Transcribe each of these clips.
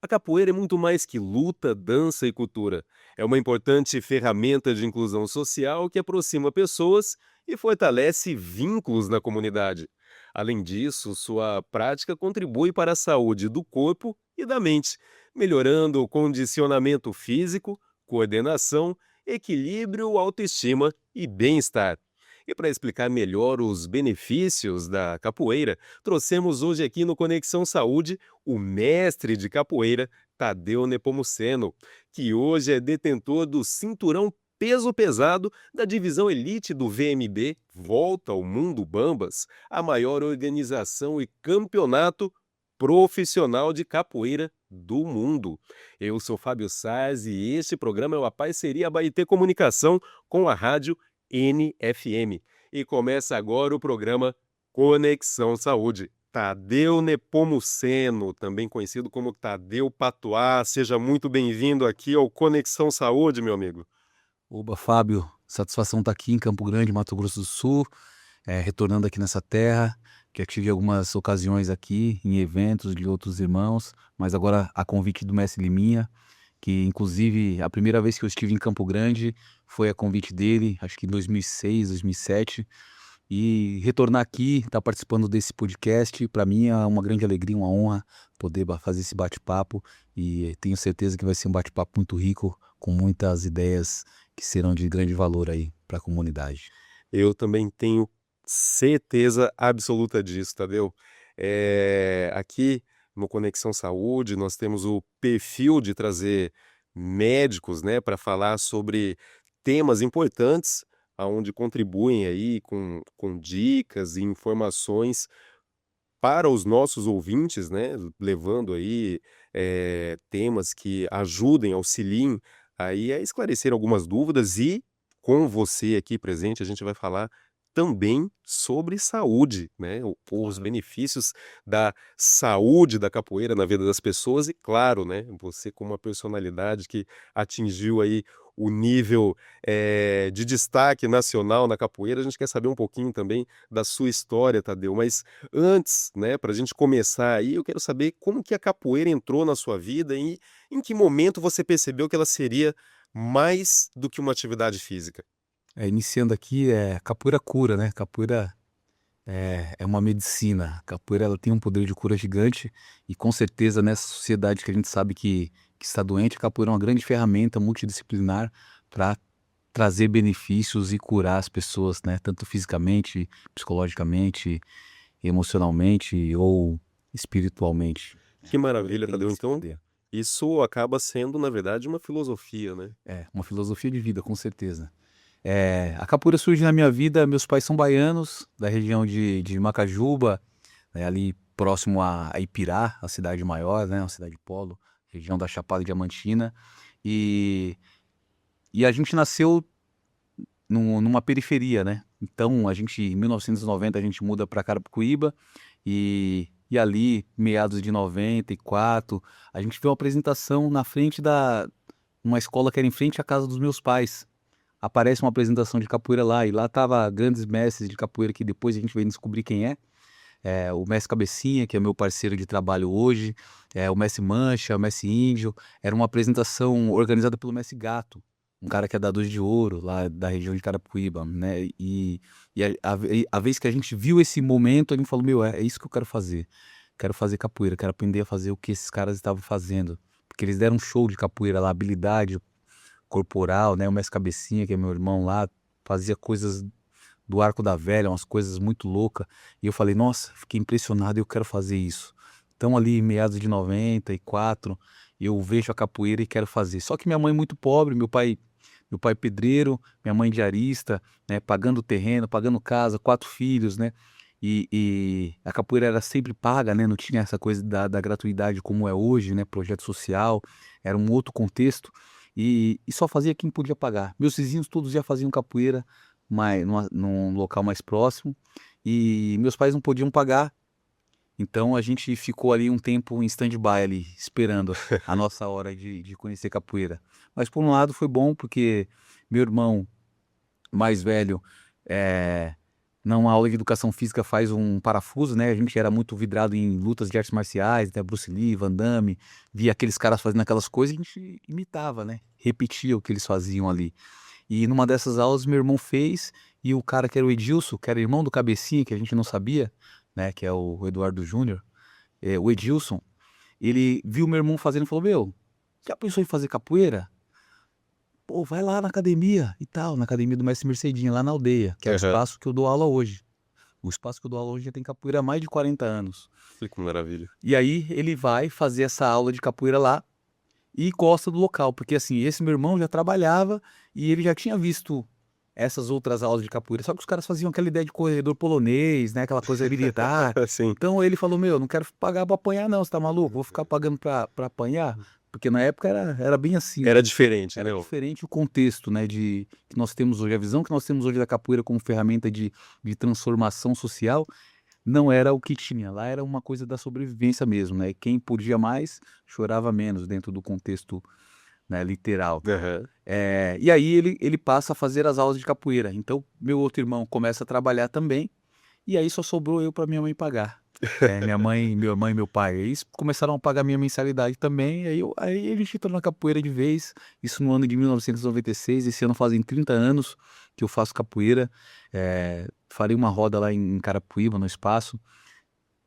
A capoeira é muito mais que luta, dança e cultura. É uma importante ferramenta de inclusão social que aproxima pessoas e fortalece vínculos na comunidade. Além disso, sua prática contribui para a saúde do corpo e da mente, melhorando o condicionamento físico, coordenação, equilíbrio, autoestima e bem-estar. E para explicar melhor os benefícios da capoeira, trouxemos hoje aqui no Conexão Saúde o mestre de capoeira, Tadeu Nepomuceno, que hoje é detentor do cinturão peso pesado da divisão elite do VMB, Volta ao Mundo Bambas, a maior organização e campeonato profissional de capoeira do mundo. Eu sou Fábio Saz e este programa é uma parceria Abaeté Comunicação com a rádio NFM. E começa agora o programa Conexão Saúde. Tadeu Nepomuceno, também conhecido como Tadeu Patuá, seja muito bem-vindo aqui ao Conexão Saúde, meu amigo. Oba, Fábio, satisfação estar aqui em Campo Grande, Mato Grosso do Sul, retornando aqui nessa terra, que eu tive algumas ocasiões aqui em eventos de outros irmãos, mas agora a convite do mestre Liminha, que inclusive a primeira vez que eu estive em Campo Grande foi a convite dele, acho que em 2006, 2007, e retornar aqui, estar participando desse podcast, para mim é uma grande alegria, uma honra poder fazer esse bate-papo e tenho certeza que vai ser um bate-papo muito rico, com muitas ideias que serão de grande valor aí para a comunidade. Eu também tenho certeza absoluta disso, Tadeu. Aqui no Conexão Saúde, nós temos o perfil de trazer médicos, né, para falar sobre temas importantes, aonde contribuem aí com dicas e informações para os nossos ouvintes, né, levando aí, temas que ajudem, auxiliem aí a esclarecer algumas dúvidas e, com você aqui presente, a gente vai falar também sobre saúde, né, os Claro. benefícios da saúde da capoeira na vida das pessoas e claro, né, você como uma personalidade que atingiu aí o nível, de destaque nacional na capoeira, a gente quer saber um pouquinho também da sua história, Tadeu, mas antes, né, para a gente começar aí, eu quero saber como que a capoeira entrou na sua vida e em que momento você percebeu que ela seria mais do que uma atividade física? Iniciando aqui, capoeira cura, né? Capoeira é uma medicina. Capoeira ela tem um poder de cura gigante e com certeza nessa sociedade que a gente sabe que está doente, a capoeira é uma grande ferramenta multidisciplinar para trazer benefícios e curar as pessoas, né? Tanto fisicamente, psicologicamente, emocionalmente ou espiritualmente. Que Capoeira maravilha, tem Tadeu. esse Então, poder. isso acaba sendo, na verdade, uma filosofia, né? É, uma filosofia de vida, com certeza. A capoeira surge na minha vida, meus pais são baianos, da região de Macajuba, né, ali próximo a Ipirá, a cidade maior, né, uma cidade polo, região da Chapada Diamantina. E, e a gente nasceu numa periferia, né? Então, em 1990, a gente muda para Carapicuíba e ali, meados de 94, a gente viu uma apresentação na frente uma escola que era em frente à casa dos meus pais. Aparece uma apresentação de capoeira lá, e lá tava grandes mestres de capoeira que depois a gente veio descobrir quem é. O mestre Cabecinha, que é meu parceiro de trabalho hoje, o mestre Mancha, o mestre Índio. Era uma apresentação organizada pelo mestre Gato, um cara que é dador de ouro lá da região de Carapicuíba, né? A vez que a gente viu esse momento, a gente falou, meu, é isso que eu quero fazer. Quero fazer capoeira, quero aprender a fazer o que esses caras estavam fazendo. Porque eles deram um show de capoeira lá, habilidade corporal, né? O mestre Cabecinha, que é meu irmão lá, fazia coisas do Arco da Velha, umas coisas muito loucas. E eu falei, nossa, fiquei impressionado e eu quero fazer isso. Então, ali, em meados de 94, eu vejo a capoeira e quero fazer. Só que minha mãe é muito pobre, meu pai pedreiro, minha mãe diarista, né? Pagando terreno, pagando casa, 4 filhos, né? E a capoeira era sempre paga, né? Não tinha essa coisa da gratuidade como é hoje, né? Projeto social, era um outro contexto. E só fazia quem podia pagar. Meus vizinhos todos já faziam capoeira, mas num local mais próximo, e meus pais não podiam pagar, então a gente ficou ali um tempo em stand-by ali, esperando a nossa hora de conhecer capoeira. Mas por um lado foi bom, porque meu irmão mais velho, eh, numa aula de educação física faz um parafuso, né? A gente era muito vidrado em lutas de artes marciais, né? Bruce Lee, Van Damme, via aqueles caras fazendo aquelas coisas e a gente imitava, né? Repetia o que eles faziam ali. E numa dessas aulas meu irmão fez e o cara que era o Edilson, que era irmão do Cabecinha, que a gente não sabia, né? Que é o Eduardo Júnior, o Edilson, ele viu meu irmão fazendo e falou: Meu, já pensou em fazer capoeira? Pô, vai lá na academia e tal, na academia do Mestre Mercedinho, lá na aldeia, que é o Aham. espaço que eu dou aula hoje. O espaço que eu dou aula hoje já tem capoeira há mais de 40 anos. Que maravilha. E aí ele vai fazer essa aula de capoeira lá e gosta do local, porque assim, esse meu irmão já trabalhava e ele já tinha visto essas outras aulas de capoeira, só que os caras faziam aquela ideia de corredor polonês, né, aquela coisa militar. Sim. Então ele falou: Meu, não quero pagar pra apanhar não, você tá maluco? Vou ficar pagando pra apanhar? Porque na época era bem assim, Era né? diferente, Era né? diferente o contexto, né, que nós temos hoje, a visão que nós temos hoje da capoeira como ferramenta de transformação social, não era o que tinha. Lá era uma coisa da sobrevivência mesmo, né? Quem podia mais chorava menos dentro do contexto, né, literal. Aham. E aí ele passa a fazer as aulas de capoeira. Então meu outro irmão começa a trabalhar também e aí só sobrou eu para minha mãe pagar. Minha mãe e meu pai, eles começaram a pagar minha mensalidade também, aí a gente entrou na capoeira de vez, isso no ano de 1996, esse ano fazem 30 anos que eu faço capoeira, farei uma roda lá em Carapicuíba, no espaço,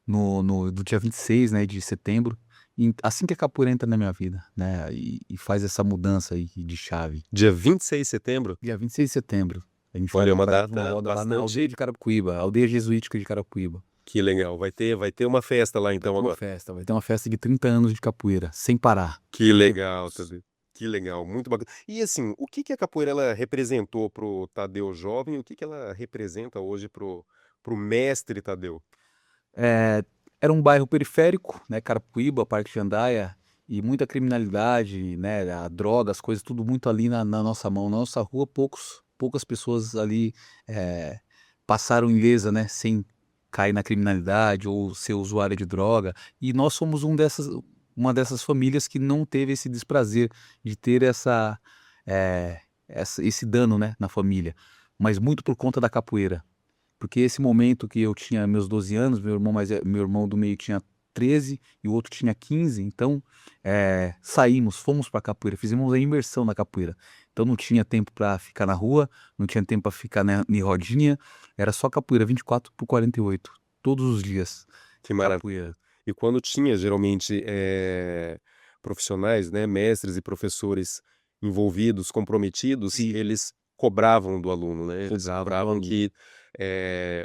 do dia 26, né, de setembro, e assim que a capoeira entra na minha vida, né, e faz essa mudança aí de chave. Dia 26 de setembro? Dia 26 de setembro, a gente Olha, é uma faz uma data roda lá na aldeia bastante. de Carapicuíba, a aldeia jesuítica de Carapicuíba. Que legal. Vai ter uma festa lá Vai então ter uma agora. festa, vai ter uma festa de 30 anos de capoeira, sem parar. Que legal, Tadeu. Que legal, muito bacana. E assim, o que que a capoeira ela representou pro Tadeu jovem? E o que que ela representa hoje pro mestre Tadeu? Eh, Era um bairro periférico, né, Carapicuíba, Parque Jandaia, e muita criminalidade, né, a droga, as coisas, tudo muito ali na nossa mão. Na nossa rua, poucas pessoas ali, eh, passaram ilesa, né, sem cair na criminalidade ou ser usuária de droga. E nós somos uma dessas famílias que não teve esse desprazer de ter eh, esse dano, né, na família, mas muito por conta da capoeira. Porque esse momento que eu tinha meus 12 anos, meu irmão do meio tinha 13 e o outro tinha 15, então, fomos pra capoeira, fizemos a imersão na capoeira. Então não tinha tempo para ficar na rua, não tinha tempo para ficar em rodinha, era só capoeira 24/48, todos os dias, Que maravilha. capoeira. E quando tinha geralmente profissionais, né, mestres e professores envolvidos, comprometidos, Sim, eles cobravam do aluno, né? Eles cobrava do cobravam aluno. que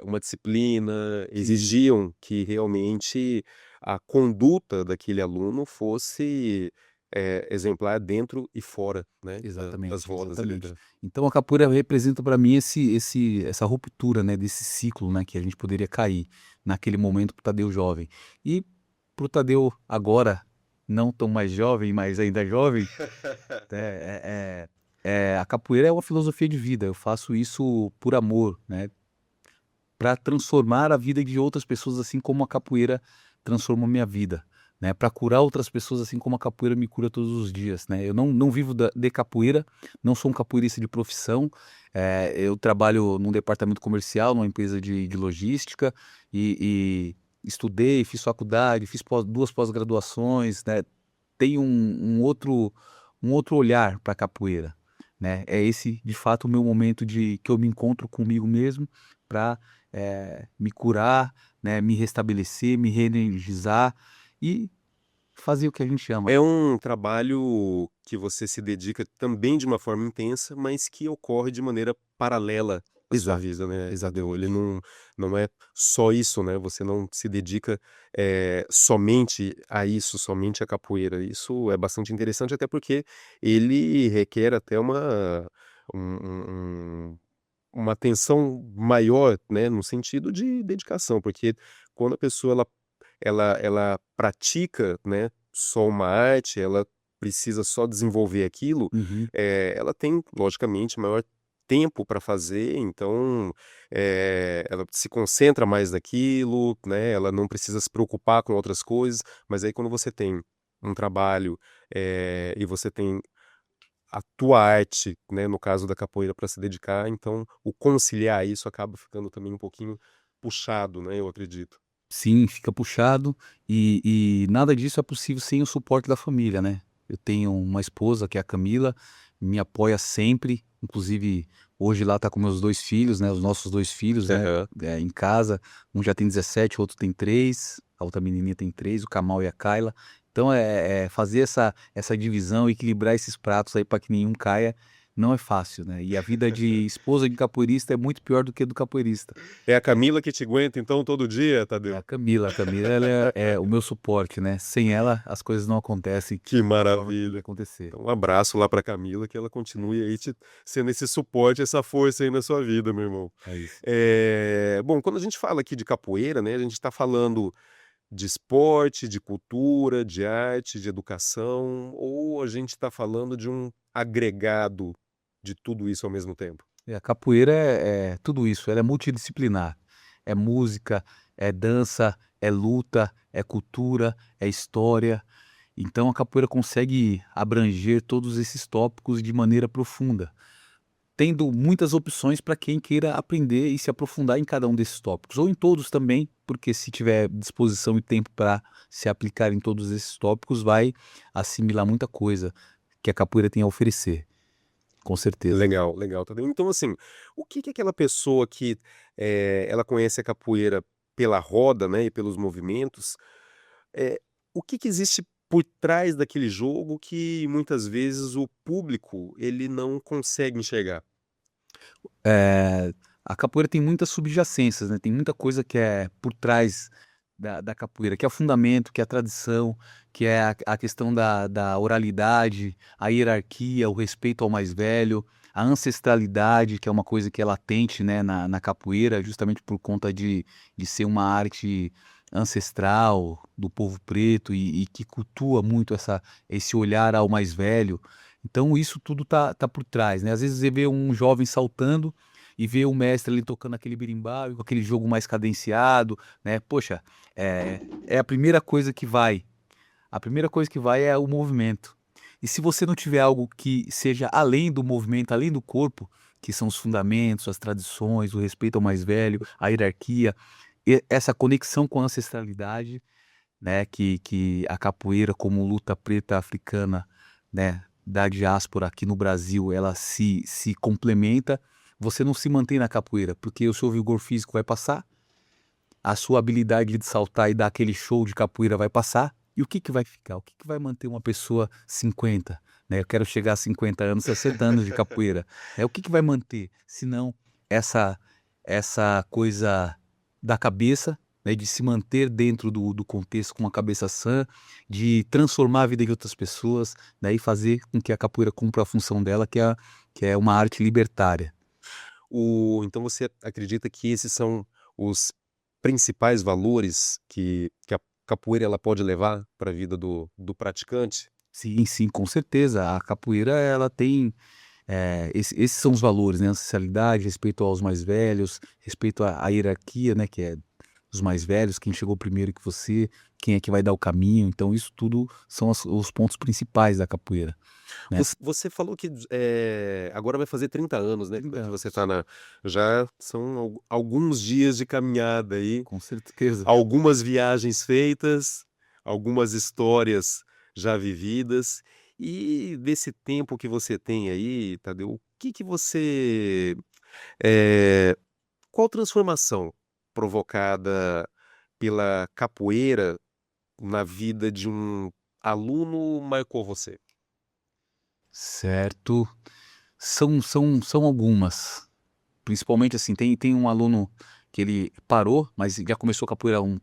uma disciplina, Sim, exigiam que realmente a conduta daquele aluno fosse exemplar dentro e fora, né, das exatamente, rodas ali. exatamente. Então a capoeira representa para mim essa ruptura, né, desse ciclo, né, que a gente poderia cair naquele momento para o Tadeu jovem. E para o Tadeu agora, não tão mais jovem, mas ainda jovem, a capoeira é uma filosofia de vida. Eu faço isso por amor, né, para transformar a vida de outras pessoas, assim como a capoeira transformou minha vida, né, para curar outras pessoas, assim como a capoeira me cura todos os dias, né. Eu não vivo de capoeira, não sou um capoeirista de profissão, eu trabalho num departamento comercial, numa empresa de logística e estudei, fiz faculdade, fiz 2 pós-graduações, né, tenho um outro olhar para a capoeira, né. É esse, de fato, o meu momento de que eu me encontro comigo mesmo para me curar, né, me restabelecer, me reenergizar e fazer o que a gente ama. É um trabalho que você se dedica também de uma forma intensa, mas que ocorre de maneira paralela à sua Exato, vida, né, Tadeu? Ele exatamente. não é só isso, né, você não se dedica, somente a isso, somente à capoeira. Isso é bastante interessante, até porque ele requer até um um um uma atenção maior, né, no sentido de dedicação, porque quando a pessoa ela pratica, né, só uma arte, ela precisa só desenvolver aquilo, Uhum. ela tem logicamente maior tempo para fazer, então, ela se concentra mais naquilo, né, ela não precisa se preocupar com outras coisas, mas aí quando você tem um trabalho, e você tem a tua arte, né, no caso da capoeira, para se dedicar, então o conciliar isso acaba ficando também um pouquinho puxado, né, eu acredito. Sim, fica puxado e nada disso é possível sem o suporte da família, né. Eu tenho uma esposa que é a Camila, me apoia sempre, inclusive hoje lá tá com meus 2 filhos, né, os nossos 2 filhos, né, Aham. em casa, um já tem 17, o outro tem 3, a outra menininha tem 3, o Kamal e a Kayla. Então fazer essa divisão, equilibrar esses pratos aí para que nenhum caia, não é fácil, né. E a vida de esposa de capoeirista é muito pior do que do capoeirista. É a Camila que te aguenta então todo dia, É Tadeu? A Camila ela é o meu suporte, né, sem ela as coisas não acontecem Que da forma que tem que maravilha. acontecer. Então um abraço lá pra Camila, que ela continue aí te sendo esse suporte, essa força aí na sua vida, meu irmão. É isso. Bom, quando a gente fala aqui de capoeira, né, a gente está falando de esporte, de cultura, de arte, de educação, ou a gente está falando de um agregado de tudo isso ao mesmo tempo? A capoeira é tudo isso, ela é multidisciplinar, é música, é dança, é luta, é cultura, é história, então a capoeira consegue abranger todos esses tópicos de maneira profunda, tendo muitas opções para quem queira aprender e se aprofundar em cada um desses tópicos, ou em todos também, porque se tiver disposição e tempo para se aplicar em todos esses tópicos, vai assimilar muita coisa que a capoeira tem a oferecer, com certeza. Legal, legal, Tadeu. Então, assim, o que que aquela pessoa que, ela conhece a capoeira pela roda, né, e pelos movimentos, eh, o que que existe por trás daquele jogo que muitas vezes o público, ele não consegue enxergar? Eh, a capoeira tem muitas subjacências, né, tem muita coisa que é por trás da capoeira, que é o fundamento, que é a tradição, que é a questão da oralidade, a hierarquia, o respeito ao mais velho, a ancestralidade, que é uma coisa que é latente, né, na capoeira, justamente por conta de ser uma arte ancestral do povo preto e que cultua muito esse olhar ao mais velho. Então isso tudo tá por trás, né. Às vezes você vê um jovem saltando e vê o mestre ali tocando aquele berimbau, com aquele jogo mais cadenciado, né. Poxa, é a primeira coisa que vai é o movimento. E se você não tiver algo que seja além do movimento, além do corpo, que são os fundamentos, as tradições, o respeito ao mais velho, a hierarquia, essa conexão com a ancestralidade, né, que a capoeira como luta preta africana, né, da diáspora aqui no Brasil, ela se complementa, você não se mantém na capoeira, porque o seu vigor físico vai passar, a sua habilidade de saltar e dar aquele show de capoeira vai passar, e o que que vai ficar? O que que vai manter uma pessoa 50, né, eu quero chegar a 50 anos, 60 anos de capoeira, o que que vai manter, se não essa coisa da cabeça, né, de se manter dentro do contexto com a cabeça sã, de transformar a vida de outras pessoas, né, e fazer com que a capoeira cumpra a função dela, que é uma arte libertária. Então você acredita que esses são os principais valores que a capoeira ela pode levar para a vida do praticante? Sim, sim, com certeza. A capoeira ela tem, esses são os valores, né, ancestralidade, respeito aos mais velhos, respeito à hierarquia, né, que é os mais velhos, quem chegou primeiro que você, quem é que vai dar o caminho, então isso tudo são os pontos principais da capoeira, né. Você falou que agora vai fazer 30 anos, né, 30 que você anos, está já são alguns dias de caminhada aí, com certeza. algumas viagens feitas, algumas histórias já vividas. E desse tempo que você tem aí, Tadeu, o que que você, eh, qual transformação provocada pela capoeira na vida de um aluno marcou você? Certo. São algumas. Principalmente, assim, tem um aluno que ele parou, mas já começou capoeira com um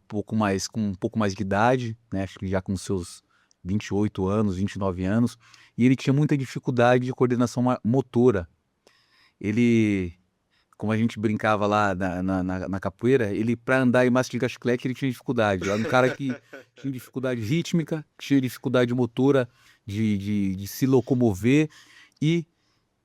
pouco mais de idade, né, acho que já com seus 28 anos, 29 anos, e ele tinha muita dificuldade de coordenação motora. Ele, como a gente brincava lá na capoeira, ele para andar e mastigar chiclete ele tinha dificuldade. Era um cara que tinha dificuldade rítmica, tinha dificuldade motora de se locomover e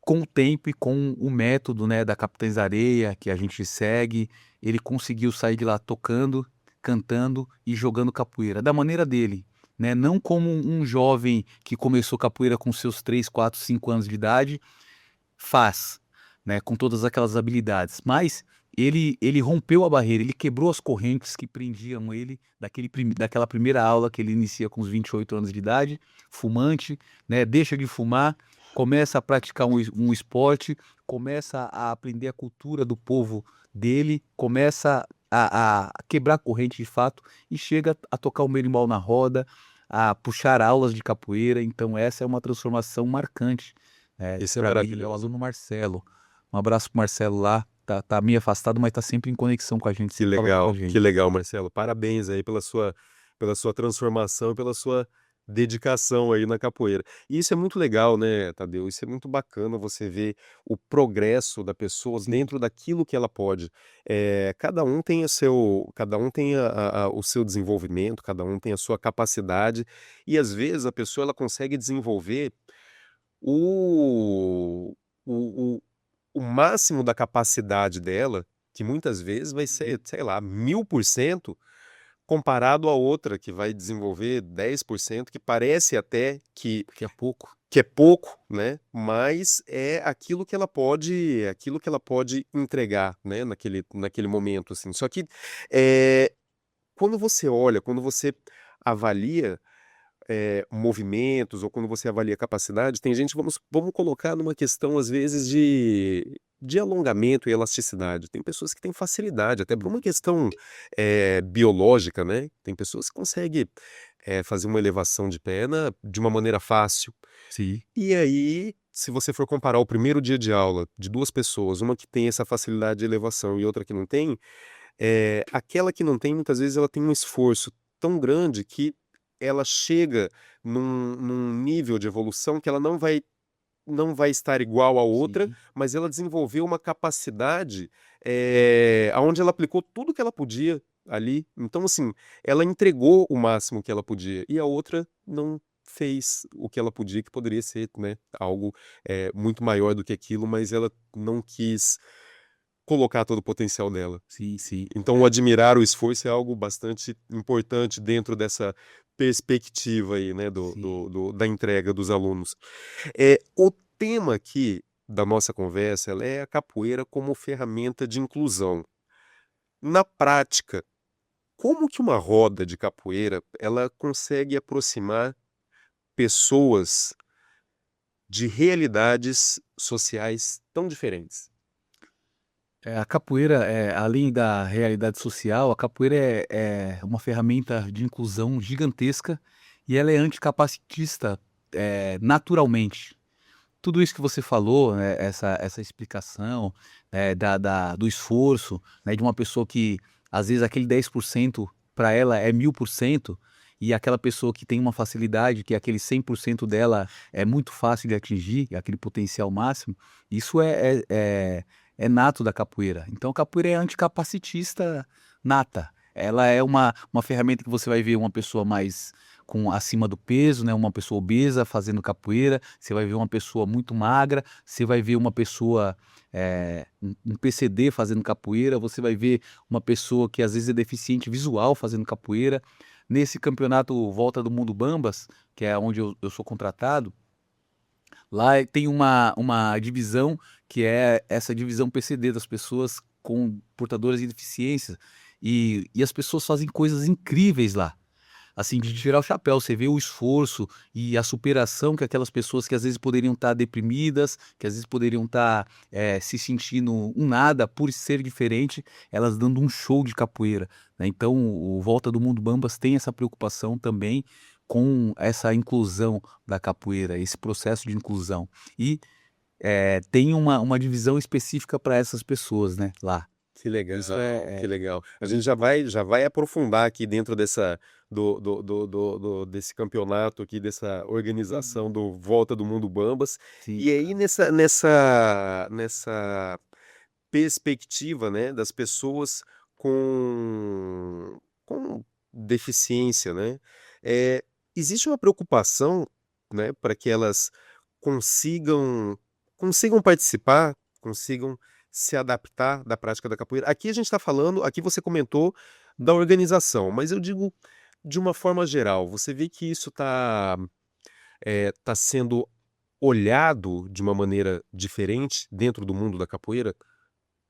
com o tempo e com o método, né, da Capitães da Areia que a gente segue, ele conseguiu sair de lá tocando, cantando e jogando capoeira, da maneira dele. né, não como um jovem que começou capoeira com seus 3, 4, 5 anos de idade faz, né, com todas aquelas habilidades, mas ele rompeu a barreira, ele quebrou as correntes que prendiam ele daquela primeira aula que ele inicia com os 28 anos de idade, fumante, né, deixa de fumar, começa a praticar um esporte, começa a aprender a cultura do povo dele, começa a quebrar corrente de fato e chega a tocar o berimbau na roda, a puxar aulas de capoeira, então essa é uma transformação marcante, Isso é pra mim é o maravilhoso. aluno Marcelo. Um abraço pro Marcelo lá, tá meio afastado, mas tá sempre em conexão com a gente, sempre fala com a Que gente. legal, Marcelo. Parabéns aí pela sua transformação e pela sua dedicação aí na capoeira. E isso é muito legal, né, Tadeu? Isso é muito bacana você ver o progresso da pessoa Sim, dentro daquilo que ela pode. Cada um tem o seu desenvolvimento, cada um tem a sua capacidade, e às vezes a pessoa ela consegue desenvolver o, o, o, o máximo da capacidade dela, que muitas vezes vai ser, uhum. sei lá, 1000%, comparado a outra que vai desenvolver 10%, que parece até Daqui a pouco. que é pouco, né? Mas é aquilo que ela pode entregar, né? Naquele momento, assim. Só que é, quando você avalia movimentos ou quando você avalia capacidade, tem gente, vamos colocar numa questão, às vezes, de alongamento e elasticidade. Tem pessoas que têm facilidade, até por uma questão biológica, né? Tem pessoas que conseguem fazer uma elevação de perna de uma maneira fácil. Sim, E aí, se você for comparar o primeiro dia de aula de duas pessoas, uma que tem essa facilidade de elevação e outra que não tem, aquela que não tem, muitas vezes ela tem um esforço tão grande que ela chega num nível de evolução que ela não vai estar igual à outra, sim, mas ela desenvolveu uma capacidade, aonde ela aplicou tudo que ela podia ali. Então, assim, ela entregou o máximo que ela podia, e a outra não fez o que ela podia, que poderia ser, né, algo muito maior do que aquilo, mas ela não quis colocar todo o potencial dela. sim, sim. Então, admirar o esforço é algo bastante importante dentro dessa perspectiva aí, né, Sim. da entrega dos alunos. O tema aqui da nossa conversa, ela é a capoeira como ferramenta de inclusão. Na prática, como que uma roda de capoeira, ela consegue aproximar pessoas de realidades sociais tão diferentes? A capoeira, além da realidade social, a capoeira é uma ferramenta de inclusão gigantesca e ela é anticapacitista, naturalmente. Tudo isso que você falou, né, essa explicação, do esforço, né, de uma pessoa que, às vezes, aquele 10% para ela é 1000%, e aquela pessoa que tem uma facilidade, que aquele 100% dela é muito fácil de atingir, aquele potencial máximo, isso é nato da capoeira. Então a capoeira é anticapacitista nata. Ela é uma ferramenta que você vai ver uma pessoa mais com acima do peso, né, uma pessoa obesa fazendo capoeira, você vai ver uma pessoa muito magra, você vai ver uma pessoa, um PCD fazendo capoeira, você vai ver uma pessoa que às vezes é deficiente visual fazendo capoeira. Nesse campeonato Volta do Mundo Bambas, que é onde eu sou contratado, lá tem uma divisão que é essa divisão PCD das pessoas com portadoras de deficiência, e as pessoas fazem coisas incríveis lá. Assim, de tirar o chapéu, você vê o esforço e a superação que aquelas pessoas que às vezes poderiam estar deprimidas, que às vezes poderiam estar, se sentindo um nada por ser diferente, elas dando um show de capoeira, né. Então o Volta do Mundo Bambas tem essa preocupação também com essa inclusão da capoeira, esse processo de inclusão. E, tem uma divisão específica para essas pessoas, né, lá. Que Isso legal, que é legal. A gente já vai aprofundar aqui dentro desse campeonato aqui, dessa organização Uhum. do Volta do Mundo Bambas. Sim, E aí nessa perspectiva, né, das pessoas com deficiência, né, existe uma preocupação, né, para que elas consigam participar, consigam se adaptar da prática da capoeira. Aqui a gente está falando, aqui você comentou da organização, mas eu digo de uma forma geral, você vê que isso tá sendo olhado de uma maneira diferente dentro do mundo da capoeira,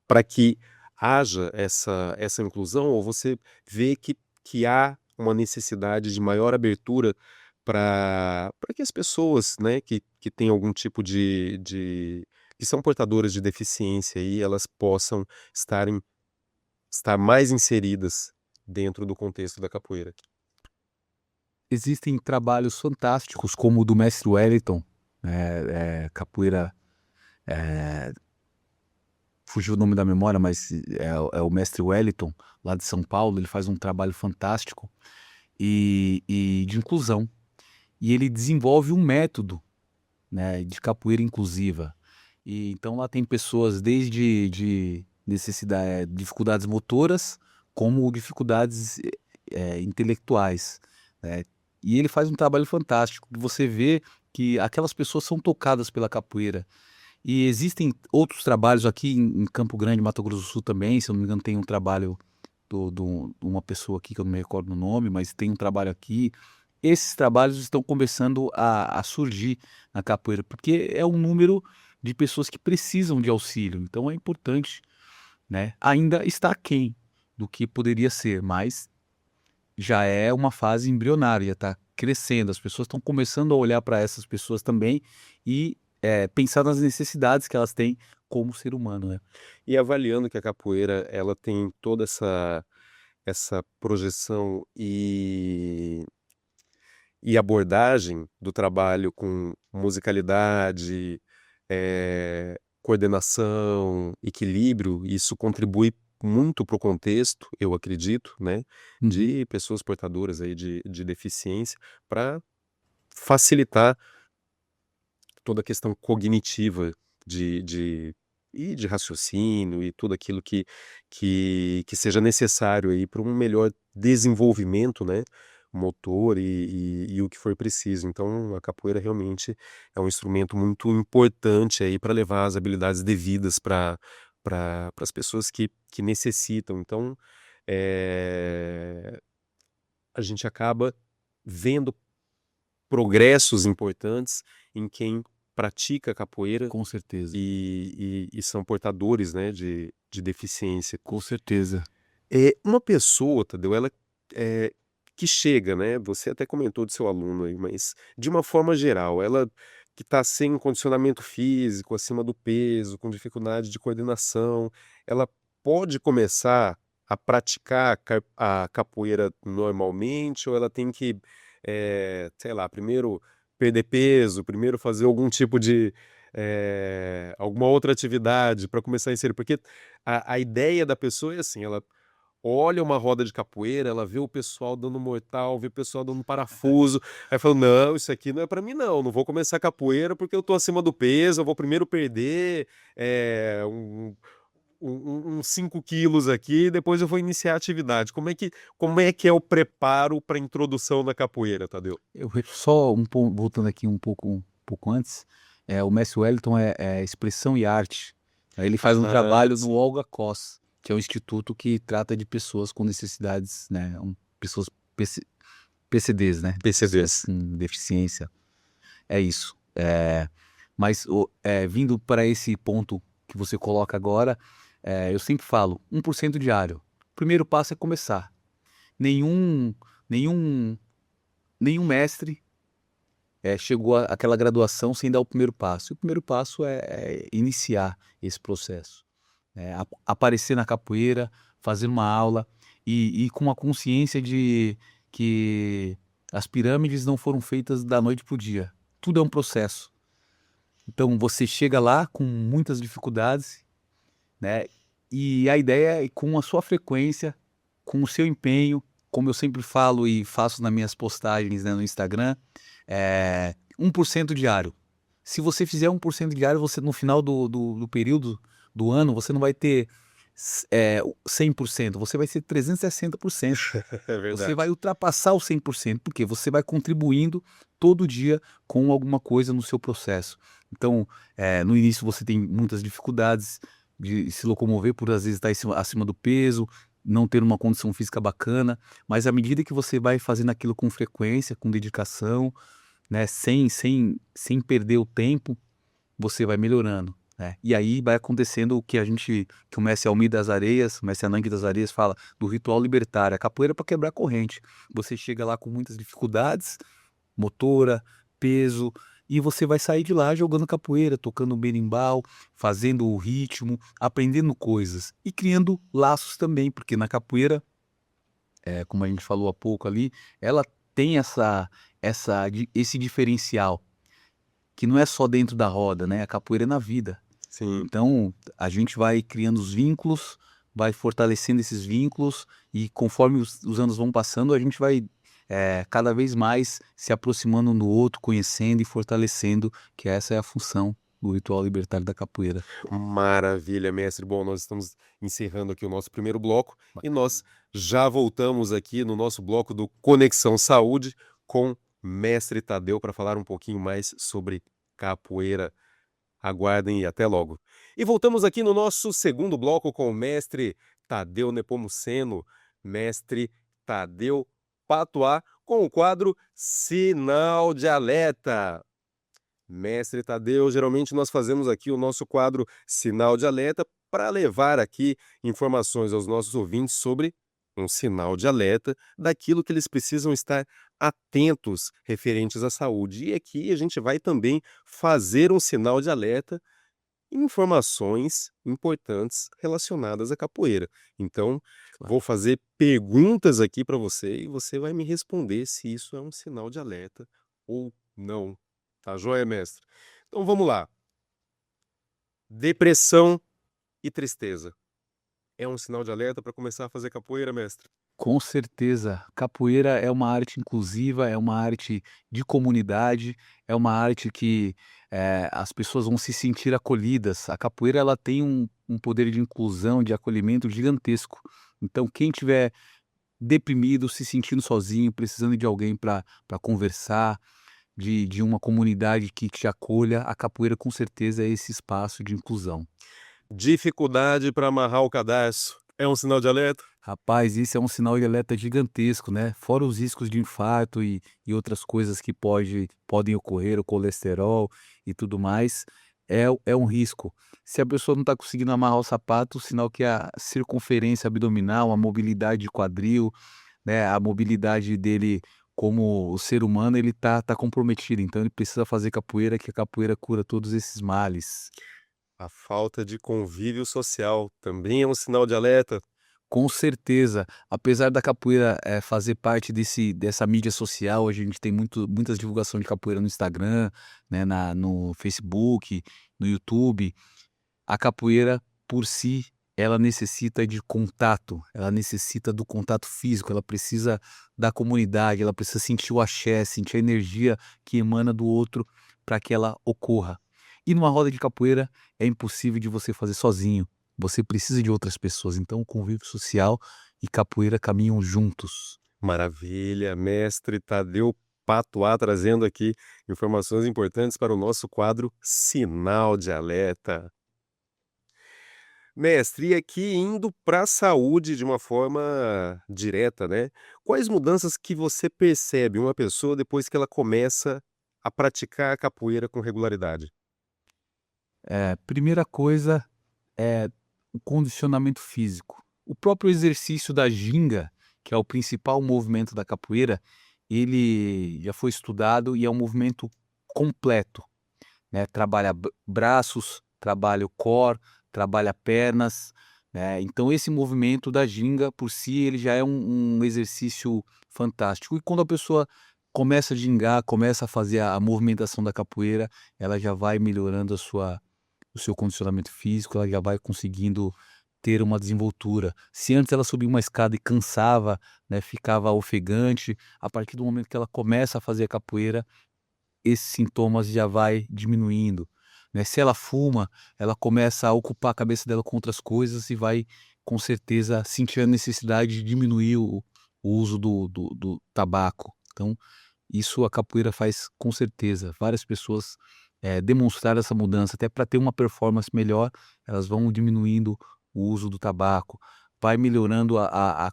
para que haja essa inclusão, ou você vê que há uma necessidade de maior abertura para que as pessoas, né, que têm algum tipo que são portadoras de deficiência aí, elas possam estarem estar mais inseridas dentro do contexto da capoeira? Existem trabalhos fantásticos como o do mestre Wellington, capoeira, eh, fugiu o nome da memória, mas é o mestre Wellington, lá de São Paulo. Ele faz um trabalho fantástico e de inclusão. E ele desenvolve um método, né, de capoeira inclusiva. E então lá tem pessoas desde de dificuldades motoras, como dificuldades intelectuais, né? E ele faz um trabalho fantástico. Você vê que aquelas pessoas são tocadas pela capoeira. E existem outros trabalhos aqui em Campo Grande, Mato Grosso do Sul também. Se eu não me engano, tem um trabalho de uma pessoa aqui que eu não me recordo o nome, mas tem um trabalho aqui. Esses trabalhos estão começando a surgir na capoeira, porque é um número de pessoas que precisam de auxílio. Então é importante, né? Ainda está aquém do que poderia ser, mas já é uma fase embrionária, está crescendo. As pessoas estão começando a olhar para essas pessoas também e pensar nas necessidades que elas têm como ser humano, né? E avaliando que a capoeira, ela tem toda essa projeção e abordagem do trabalho com musicalidade, coordenação, equilíbrio, isso contribui muito para o contexto, eu acredito, né, Uhum. de pessoas portadoras aí de deficiência, para facilitar toda a questão cognitiva de raciocínio e tudo aquilo que seja necessário aí para um melhor desenvolvimento, né, motor e o que for preciso. Então a capoeira realmente é um instrumento muito importante aí para levar as habilidades devidas para as pessoas que necessitam. Então, a gente acaba vendo progressos importantes em quem pratica capoeira Com certeza, e são portadores, né, de deficiência. com certeza. Uma pessoa, Tadeu, ela, eh, que chega, né, você até comentou do seu aluno aí, mas de uma forma geral, ela que está sem condicionamento físico, acima do peso, com dificuldade de coordenação, ela pode começar a praticar a capoeira normalmente, ou ela tem que, sei lá, primeiro perder peso, primeiro fazer algum tipo de, alguma outra atividade para começar a inserir? Porque a ideia da pessoa é assim, ela olha uma roda de capoeira, ela vê o pessoal dando mortal, vê o pessoal dando parafuso, aí fala: "Não, isso aqui não é pra mim não vou começar capoeira porque eu tô acima do peso, eu vou primeiro perder, uns 5 quilos aqui, depois eu vou iniciar a atividade". Como é que é o preparo pra introdução na capoeira, Tadeu? Só voltando aqui um pouco antes, o mestre Wellington é expressão e arte. Aí ele faz um Ah, trabalho no sim. Olga Cos, que é um instituto que trata de pessoas com necessidades, né, pessoas PCDs, né, pessoas PCDs. com deficiência. É isso. Mas vindo para esse ponto que você coloca agora, eu sempre falo: 1% diário. O primeiro passo é começar. Nenhum nenhum nenhum mestre chegou àquela graduação sem dar o primeiro passo. E o primeiro passo é iniciar esse processo, né, aparecer na capoeira, fazer uma aula e com a consciência de que as pirâmides não foram feitas da noite para o dia. Tudo é um processo. Então você chega lá com muitas dificuldades, né, e a ideia é com a sua frequência, com o seu empenho, como eu sempre falo e faço nas minhas postagens, né, no Instagram, 1% diário. Se você fizer 1% diário, você no final do período do ano, você não vai ter 100%, você vai ser 360%. É Você vai verdade. ultrapassar o 100%, porque você vai contribuindo todo dia com alguma coisa no seu processo. Então, no início você tem muitas dificuldades de se locomover por às vezes estar acima do peso, não ter uma condição física bacana, mas à medida que você vai fazendo aquilo com frequência, com dedicação, né, sem perder o tempo, você vai melhorando, né. E aí vai acontecendo o que que o mestre Almir das Areias, o mestre Anang das Areias fala do ritual libertário, a capoeira para quebrar corrente. Você chega lá com muitas dificuldades, motora, peso, e você vai sair de lá jogando capoeira, tocando berimbau, fazendo o ritmo, aprendendo coisas e criando laços também, porque na capoeira, como a gente falou há pouco ali, ela tem esse diferencial, que não é só dentro da roda, né, a capoeira é na vida. Sim. Então, a gente vai criando os vínculos, vai fortalecendo esses vínculos e conforme os anos vão passando, a gente vai, cada vez mais se aproximando um do outro, conhecendo e fortalecendo, que essa é a função do ritual libertário da capoeira. Maravilha, mestre. Bom, nós estamos encerrando aqui o nosso primeiro bloco e nós já voltamos aqui no nosso bloco do Conexão Saúde com mestre Tadeu para falar um pouquinho mais sobre capoeira. Aguardem e até logo. E voltamos aqui no nosso segundo bloco com o mestre Tadeu Nepomuceno, mestre Tadeu Patuá, com o quadro Sinal de Alerta. Mestre Tadeu, geralmente nós fazemos aqui o nosso quadro Sinal de Alerta para levar aqui informações aos nossos ouvintes sobre um sinal de alerta daquilo que eles precisam estar atentos referentes à saúde. E aqui a gente vai também fazer um sinal de alerta em informações importantes relacionadas à capoeira. Então, Claro. vou fazer perguntas aqui para você e você vai me responder se isso é um sinal de alerta ou não. Tá joia, mestre? Então vamos lá. Depressão e tristeza. É um sinal de alerta para começar a fazer capoeira, mestre? Com certeza, capoeira é uma arte inclusiva, é uma arte de comunidade, é uma arte que, as pessoas vão se sentir acolhidas. A capoeira ela tem um poder de inclusão, de acolhimento gigantesco. Então quem tiver deprimido, se sentindo sozinho, precisando de alguém para conversar, de uma comunidade que te acolha, a capoeira com certeza é esse espaço de inclusão. Dificuldade para amarrar o cadarço. É um sinal de alerta? Rapaz, isso é um sinal de alerta gigantesco, né? Fora os riscos de infarto e outras coisas que podem ocorrer, o colesterol e tudo mais, é um risco. Se a pessoa não está conseguindo amarrar o sapato, sinal que a circunferência abdominal, a mobilidade de quadril, né, a mobilidade dele como ser humano, ele tá comprometido. Então ele precisa fazer capoeira, que a capoeira cura todos esses males. A falta de convívio social também é um sinal de alerta? Com certeza, apesar da capoeira, fazer parte dessa mídia social, a gente tem muitas divulgação de capoeira no Instagram, né, no Facebook, no YouTube. A capoeira, por si, ela necessita de contato, ela necessita do contato físico, ela precisa da comunidade, ela precisa sentir o axé, sentir a energia que emana do outro para que ela ocorra. E numa roda de capoeira é impossível de você fazer sozinho, você precisa de outras pessoas, então o convívio social e capoeira caminham juntos. Maravilha, mestre Tadeu Patuá trazendo aqui informações importantes para o nosso quadro Sinal de Alerta. Mestre, e aqui indo para a saúde de uma forma direta, né? Quais mudanças que você percebe em uma pessoa depois que ela começa a praticar a capoeira com regularidade? Primeira coisa é o condicionamento físico. O próprio exercício da ginga, que é o principal movimento da capoeira, ele já foi estudado e é um movimento completo, né? Trabalha braços, trabalha o core, trabalha pernas, né? Então esse movimento da ginga por si ele já é um exercício fantástico. E quando a pessoa começa a gingar, começa a fazer a movimentação da capoeira, ela já vai melhorando o seu condicionamento físico, ela já vai conseguindo ter uma desenvoltura. Se antes ela subia uma escada e cansava, né, ficava ofegante, a partir do momento que ela começa a fazer a capoeira, esses sintomas já vai diminuindo, né. Se ela fuma, ela começa a ocupar a cabeça dela com outras coisas e vai, com certeza, sentir a necessidade de diminuir o uso do tabaco. Então, isso a capoeira faz com certeza. Várias pessoas, demonstraram essa mudança, até para ter uma performance melhor, elas vão diminuindo o uso do tabaco. vai melhorando a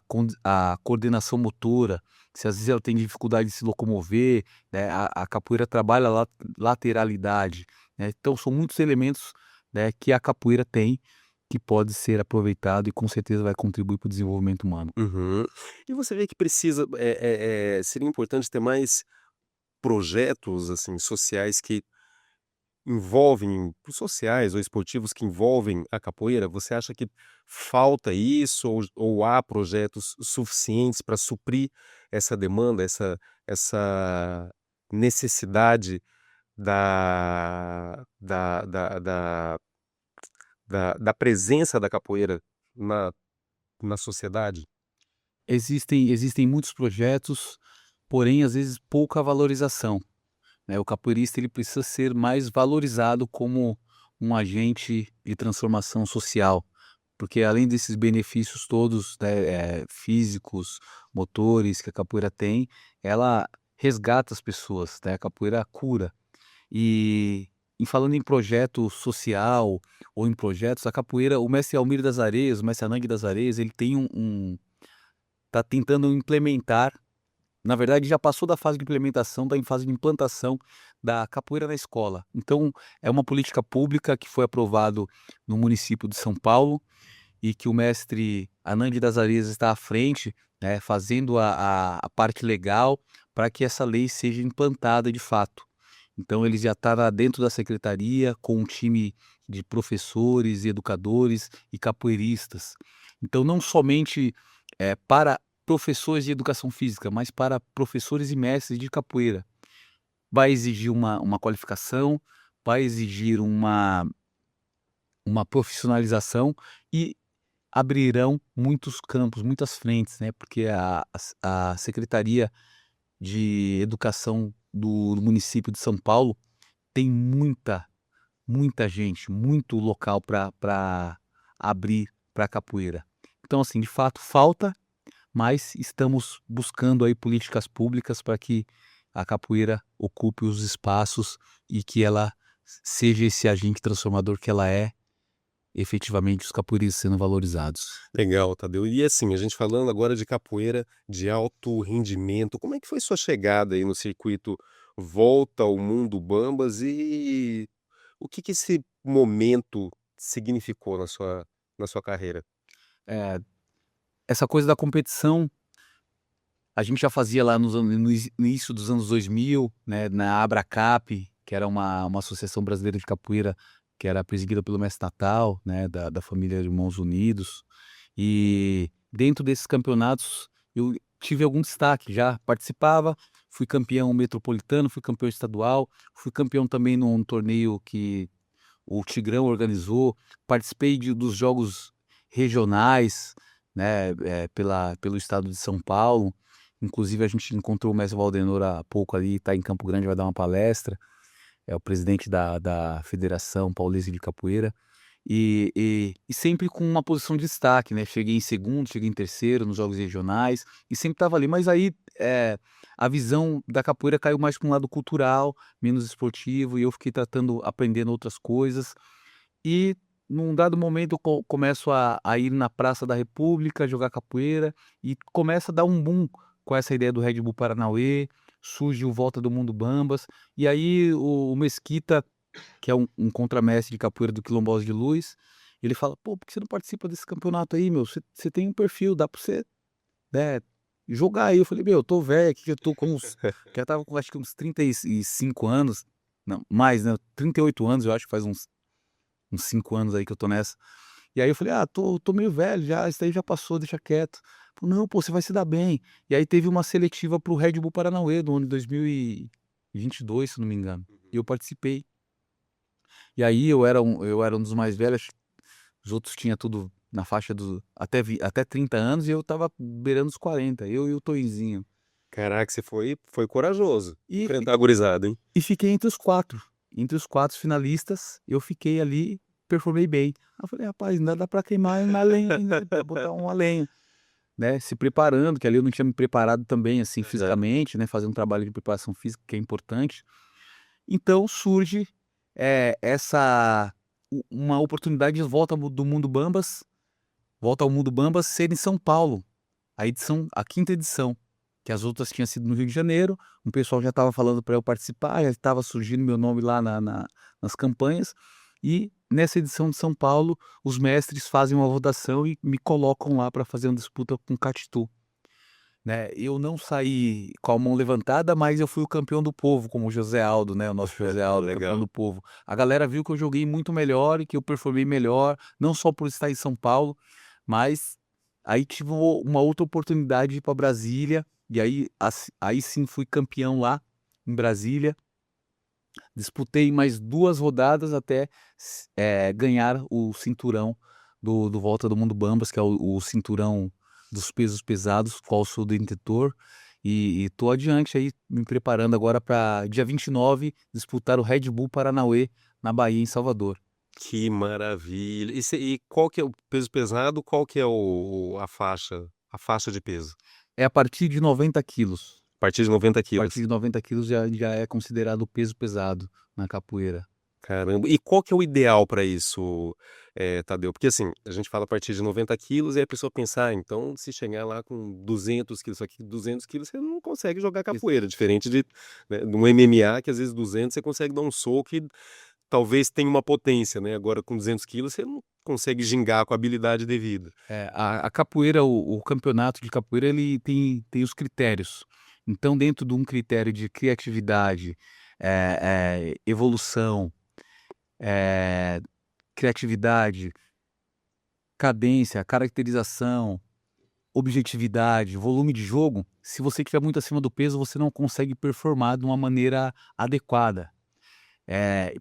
coordenação motora, se às vezes ela tem dificuldade de se locomover, né, a capoeira trabalha a lateralidade, né, então são muitos elementos, né, que a capoeira tem, que pode ser aproveitado e com certeza vai contribuir para o desenvolvimento humano. Uhum. E você vê que precisa, seria importante ter mais projetos, assim, sociais que envolvem sociais ou esportivos que envolvem a capoeira? Você acha que falta isso ou há projetos suficientes para suprir essa demanda, essa necessidade da presença da capoeira na na sociedade? Existem muitos projetos, porém às vezes pouca valorização, né, o capoeirista ele precisa ser mais valorizado como um agente de transformação social, porque além desses benefícios todos, né, físicos, motores que a capoeira tem, ela resgata as pessoas, né, a capoeira cura. E falando em projeto social ou em projetos, a capoeira o mestre Almir das Areias, o mestre Anang das Areias, ele tem tá tentando implementar, na verdade já passou da fase de implementação, está em fase de implantação da capoeira na escola. Então, é uma política pública que foi aprovado no município de São Paulo e que o mestre Anand das Areias está à frente, né, fazendo a parte legal para que essa lei seja implantada de fato. Então ele já está lá dentro da secretaria com um time de professores, educadores e capoeiristas. Então não somente, para professores de educação física, mas para professores e mestres de capoeira. Vai exigir uma qualificação, vai exigir uma profissionalização e abrirão muitos campos, muitas frentes, né, porque a Secretaria de Educação do município de São Paulo tem muita gente, muito local para abrir para capoeira. Então, assim, de fato falta, mas estamos buscando aí políticas públicas para que a capoeira ocupe os espaços e que ela seja esse agente transformador que ela é, efetivamente os capoeiristas sendo valorizados. Legal, Tadeu. E assim, a gente falando agora de capoeira de alto rendimento, como é que foi sua chegada aí no circuito Volta ao Mundo Bambas e o que que esse momento significou na sua carreira? Eh, essa coisa da competição, a gente já fazia lá no início dos anos 2000, né, na Abracap, que era uma associação brasileira de capoeira, que era presidida pelo mestre Natal, né, da família Irmãos Unidos. E dentro desses campeonatos eu tive algum destaque, já participava, fui campeão metropolitano, fui campeão estadual, fui campeão também num torneio que o Tigrão organizou, participei dos jogos regionais, né, pelo estado de São Paulo. Inclusive a gente encontrou o mestre Valdenor há pouco ali, está em Campo Grande, vai dar uma palestra, é o presidente da Federação Paulista de Capoeira, e sempre com uma posição de destaque, né, cheguei em segundo, cheguei em terceiro nos jogos regionais, e sempre estava ali, mas aí, a visão da capoeira caiu mais para um lado cultural, menos esportivo, e eu fiquei aprendendo outras coisas, e num dado momento eu começo a ir na Praça da República, jogar capoeira, e começa a dar um boom com essa ideia do Red Bull Paranauê, surge o Volta do Mundo Bambas, e aí o Mesquita, que é um contramestre de capoeira do Quilombolas de Luz, ele fala: "Pô, por que você não participa desse campeonato aí, meu? Você tem um perfil, dá pra você, né, jogar aí". Eu falei: "Meu, eu tô velho aqui, eu tô com uns", que eu estava com acho que uns 35 anos, não, mais, né, 38 anos, eu acho que faz uns 5 anos aí que eu tô nessa. E aí eu falei: "Ah, tô meio velho já, isso aí já passou, deixa quieto". Falou: "Não, pô, você vai se dar bem". E aí teve uma seletiva para o Red Bull Paranauê do ano de 2022, se não me engano, e eu participei. E aí eu era um dos mais velhos, os outros tinha tudo na faixa do até 30 anos e eu estava beirando os 40, eu e o Toinzinho. Caraca, você foi corajoso E fi enfrentar a gurizada, hein? e fiquei entre os 4 finalistas, eu fiquei ali, performei bem. Aí eu falei: "Rapaz, ainda dá pra queimar uma lenha ainda, pra botar uma lenha", né, se preparando, que ali eu não tinha me preparado também, assim, Aham. fisicamente, né, fazer um trabalho de preparação física que é importante. Então surge, essa uma oportunidade de volta do Mundo Bambas, Volta ao Mundo Bamba ser em São Paulo, a quinta edição, que as outras tinham sido no Rio de Janeiro, o pessoal já estava falando para eu participar, já estava surgindo meu nome lá nas campanhas, e nessa edição de São Paulo, os mestres fazem uma votação e me colocam lá para fazer uma disputa com o Catitu. Né, eu não saí com a mão levantada, mas eu fui o campeão do povo, como o José Aldo, né, o nosso José Aldo, campeão Legal. do povo. A galera viu que eu joguei muito melhor e que eu performei melhor, não só por estar em São Paulo, mas aí tive uma outra oportunidade de ir para Brasília, e aí sim fui campeão lá em Brasília. Disputei mais 2 rodadas até ganhar o cinturão do Volta do Mundo Bambas, que é o cinturão dos pesos pesados, qual sou detentor, e tô adiante aí, me preparando agora para dia 29 disputar o Red Bull Paranauê, na Bahia, em Salvador. Que maravilha. E qual que é o peso pesado, qual que é a faixa de peso? É a partir de 90 quilos. A partir de 90 A partir quilos. de 90 quilos já é considerado peso pesado na capoeira. Caramba. E qual que é o ideal para isso, Tadeu? Porque assim, a gente fala a partir de 90 quilos e aí a pessoa pensa, ah, então se chegar lá com 200 quilos, só que 200 quilos você não consegue jogar Ex capoeira, diferente de, né, no MMA, que às vezes 200 você consegue dar um soco e talvez tenha uma potência, né? Agora com 200 quilos você não consegue gingar com a habilidade devida. A capoeira, o campeonato de capoeira, ele tem os critérios. Então, dentro de um critério de criatividade, evolução, eh, criatividade, cadência, caracterização, objetividade, volume de jogo, se você estiver muito acima do peso, você não consegue performar de uma maneira adequada.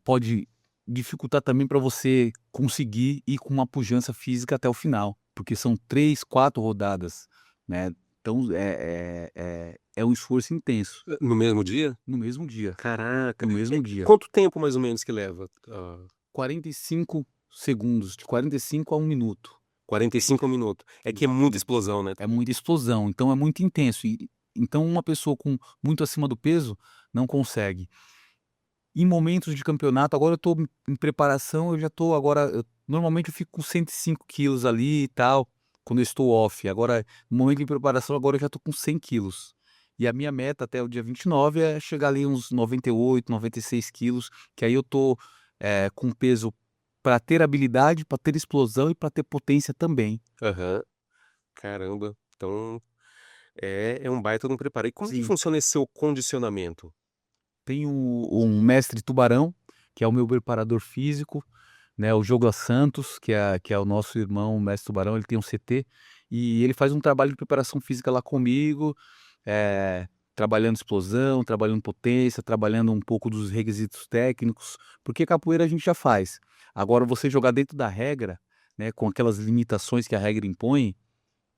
Pode dificultar também para você conseguir ir com uma pujança física até o final, porque são 3, 4 rodadas, né. Então é um esforço intenso, No mesmo dia? no mesmo dia, Caraca. no mesmo E dia. quanto tempo mais ou menos que leva? 45 segundos, de 45 a 1 minuto. 45 minutos. É que é muita explosão, né? É muita explosão, então é muito intenso então uma pessoa com muito acima do peso não consegue. Em momentos de campeonato, agora eu tô em preparação, eu já tô agora normalmente eu fico com 105 quilos ali e tal, quando eu estou off. Agora, no momento de preparação, agora eu já tô com 100 quilos. E a minha meta até o dia 29 é chegar ali uns 98, 96 quilos, que aí eu tô, com peso para ter habilidade, para ter explosão e para ter potência também. Aham. Caramba. Então é um baita de um preparo. E como que Sim. funciona esse seu condicionamento? Tenho um mestre tubarão, que é o meu preparador físico, né, o Douglas Santos, que é o nosso irmão mestre tubarão, ele tem um CT, e ele faz um trabalho de preparação física lá comigo, trabalhando explosão, trabalhando potência, trabalhando um pouco dos requisitos técnicos, porque capoeira a gente já faz. Agora você jogar dentro da regra, né, com aquelas limitações que a regra impõe,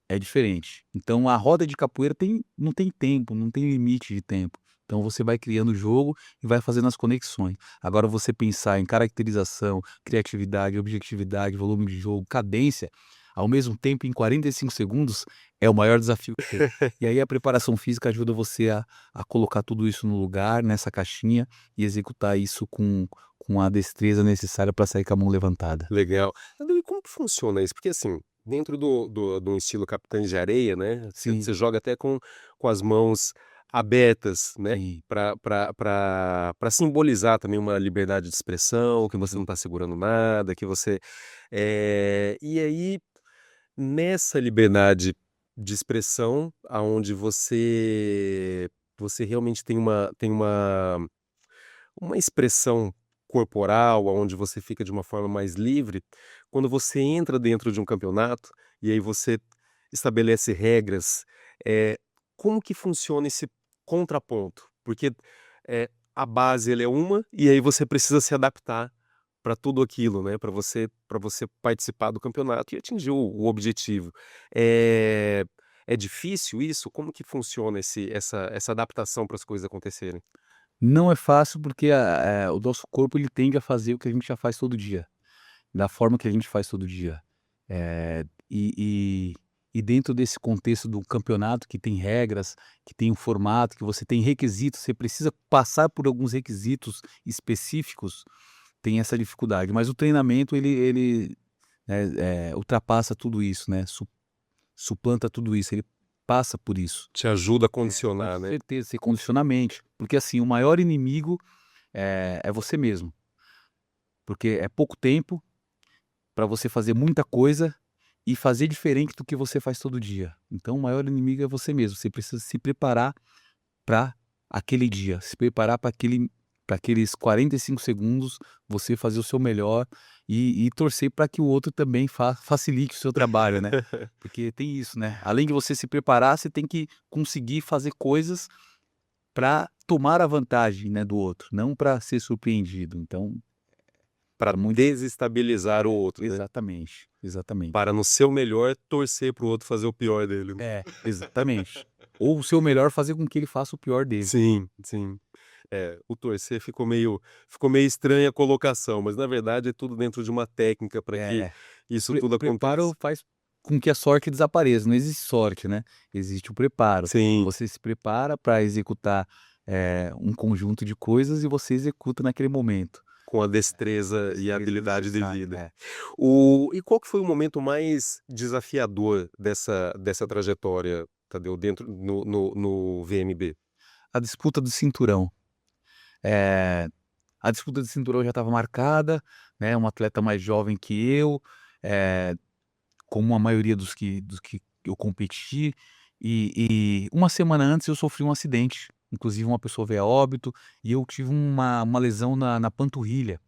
é diferente. Então a roda de capoeira não tem tempo, não tem limite de tempo. Então você vai criando o jogo e vai fazendo as conexões. Agora você pensar em caracterização, criatividade, objetividade, volume de jogo, cadência, ao mesmo tempo em 45 segundos, é o maior desafio que tem. E aí a preparação física ajuda você a colocar tudo isso no lugar, nessa caixinha, e executar isso com a destreza necessária para sair com a mão levantada. Legal. Tadeu, e como que funciona isso? Porque assim, dentro de um estilo Capitães de Areia, né, Sim, você joga até com as mãos abertas, né, sim. para simbolizar também uma liberdade de expressão, que você não Sim. está segurando nada, que você e aí, nessa liberdade de expressão, aonde você realmente tem uma expressão corporal, aonde você fica de uma forma mais livre, quando você entra dentro de um campeonato, e aí você estabelece regras, eh, como que funciona esse contraponto? Porque, a base ele é uma, e aí você precisa se adaptar para tudo aquilo, né, para você participar do campeonato e atingir o objetivo. É é difícil isso? Como que funciona essa adaptação para as coisas acontecerem? Não é fácil porque o nosso corpo ele tende a fazer o que a gente já faz todo dia, da forma que a gente faz todo dia. Eh, e e dentro desse contexto do campeonato que tem regras, que tem um formato, que você tem requisitos, você precisa passar por alguns requisitos específicos, tem essa dificuldade. Mas o treinamento ele né, ultrapassa tudo isso, né, suplanta tudo isso, ele passa por isso. Te ajuda a Com condicionar, né? certeza, você condiciona a mente, porque assim, o maior inimigo é você mesmo, porque é pouco tempo para você fazer muita coisa e fazer diferente do que você faz todo dia. Então o maior inimigo é você mesmo, você precisa se preparar para aquele dia, se preparar para aqueles 45 segundos, você fazer o seu melhor e torcer para que o outro também facilite o seu trabalho, né. Porque tem isso, né, além de você se preparar, você tem que conseguir fazer coisas para tomar a vantagem, né, do outro, não para ser surpreendido. Então, Para é muito desestabilizar o outro, né? exatamente, exatamente. Para no seu melhor torcer para o outro fazer o pior dele, né? É, exatamente. Ou o seu melhor fazer com que ele faça o pior dele. Sim, sim. É, o torcer ficou meio estranha a colocação, mas na verdade é tudo dentro de uma técnica para que É. isso O tudo aconteça. preparo faz com que a sorte desapareça, não existe sorte, né, existe o preparo. Sim, Você se prepara para executar, um conjunto de coisas e você executa naquele momento. com a destreza e a Destreza habilidade necessária, devida. é. E qual que foi o momento mais desafiador dessa trajetória, Tadeu, dentro no VMB? A disputa do cinturão. Eh, a disputa do cinturão já estava marcada, né, um atleta mais jovem que eu, eh, como a maioria dos que eu competi, e uma semana antes eu sofri um acidente, inclusive uma pessoa veio a óbito, e eu tive uma lesão na panturrilha.